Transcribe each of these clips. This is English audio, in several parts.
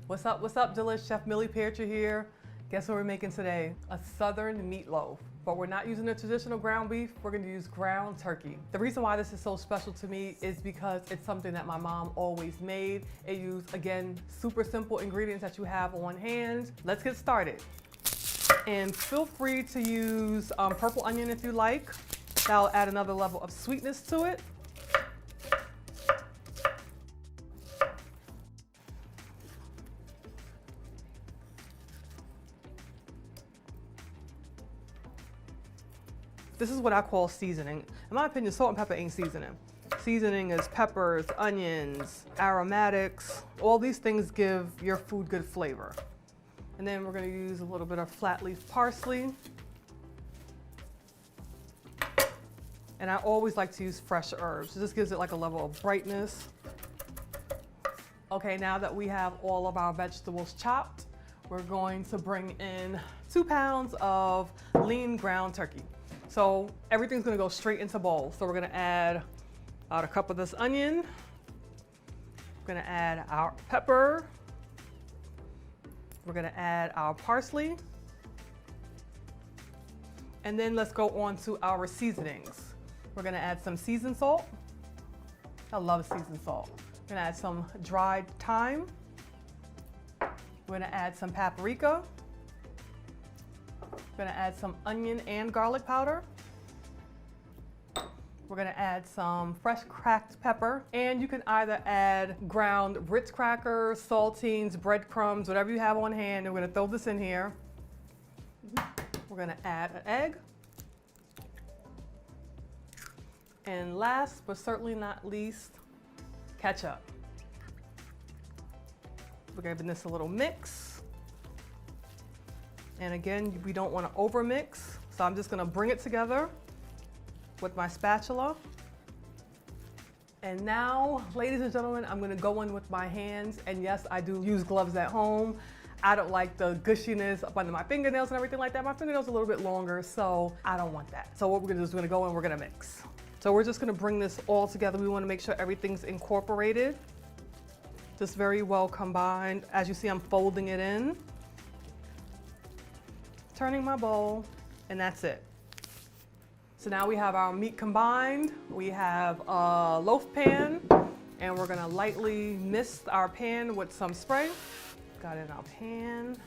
What's up, Delish? Chef Millie Peartree here. Guess what we're making today? A Southern meatloaf. But we're not using the traditional ground beef, we're gonna use ground turkey. The reason why this is so special to me is because it's something that my mom always made. It used, again, super simple ingredients that you have on hand. Let's get started. And feel free to use purple onion if you like. That'll add another level of sweetness to it. This is what I call seasoning. In my opinion, salt and pepper ain't seasoning. Seasoning is peppers, onions, aromatics. All these things give your food good flavor. And then we're gonna use a little bit of flat leaf parsley. And I always like to use fresh herbs. So this gives it like a level of brightness. Okay, now that we have all of our vegetables chopped, we're going to bring in 2 pounds of lean ground turkey. So everything's gonna go straight into bowl. So we're gonna add about a cup of this onion. We're gonna add our pepper. We're gonna add our parsley. And then let's go on to our seasonings. We're gonna add some seasoned salt. I love seasoned salt. We're gonna add some dried thyme. We're gonna add some paprika. We're gonna add some onion and garlic powder. We're gonna add some fresh cracked pepper. And you can either add ground Ritz crackers, saltines, breadcrumbs, whatever you have on hand. And we're gonna throw this in here. We're gonna add an egg. And last but certainly not least, ketchup. We're giving this a little mix. And again, we don't want to over mix. So I'm just gonna bring it together with my spatula. And now, ladies and gentlemen, I'm gonna go in with my hands. And yes, I do use gloves at home. I don't like the gushiness up under my fingernails and everything like that. My fingernails are a little bit longer, so I don't want that. So what we're gonna do is we're gonna go in, we're gonna mix. So we're just gonna bring this all together. We wanna make sure everything's incorporated. Just very well combined. As you see, I'm folding it in. Turning my bowl, and that's it. So now we have our meat combined. We have a loaf pan, and we're gonna lightly mist our pan with some spray. Got it in our pan.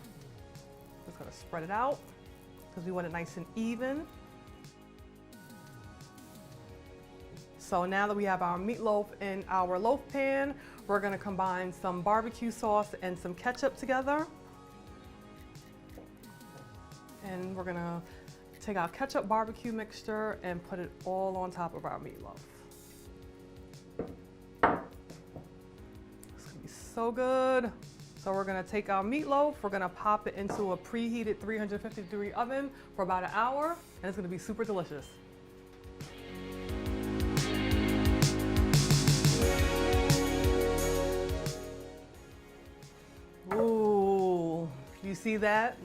Just gonna spread it out because we want it nice and even. So now that we have our meatloaf in our loaf pan, we're gonna combine some barbecue sauce and some ketchup together. And we're gonna take our ketchup barbecue mixture and put it all on top of our meatloaf. It's gonna be so good. So we're gonna take our meatloaf, we're gonna pop it into a preheated 350-degree oven for about an hour, and it's gonna be super delicious. Ooh, you see that?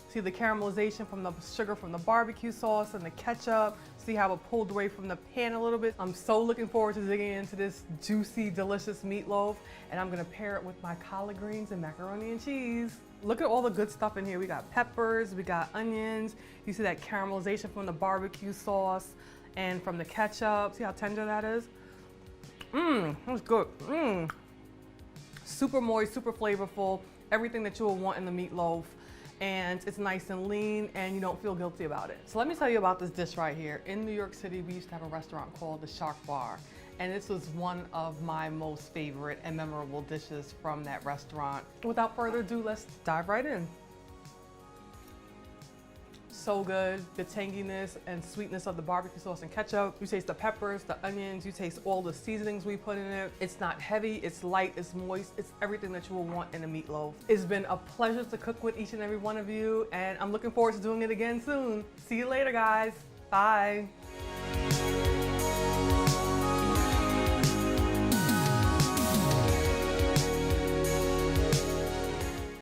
See the caramelization from the sugar from the barbecue sauce and the ketchup. See how it pulled away from the pan a little bit. I'm so looking forward to digging into this juicy, delicious meatloaf. And I'm gonna pair it with my collard greens and macaroni and cheese. Look at all the good stuff in here. We got peppers, we got onions. You see that caramelization from the barbecue sauce and from the ketchup. See how tender that is? That's good. Super moist, super flavorful. Everything that you will want in the meatloaf. And it's nice and lean, and you don't feel guilty about it. So let me tell you about this dish right here. In New York City, we used to have a restaurant called the Shark Bar, and this was one of my most favorite and memorable dishes from that restaurant. Without further ado, let's dive right in. So good, the tanginess and sweetness of the barbecue sauce and ketchup. You taste the peppers, the onions, you taste all the seasonings we put in it. It's not heavy, it's light, it's moist, it's everything that you will want in a meatloaf. It's been a pleasure to cook with each and every one of you, and I'm looking forward to doing it again soon. See you later, guys. Bye.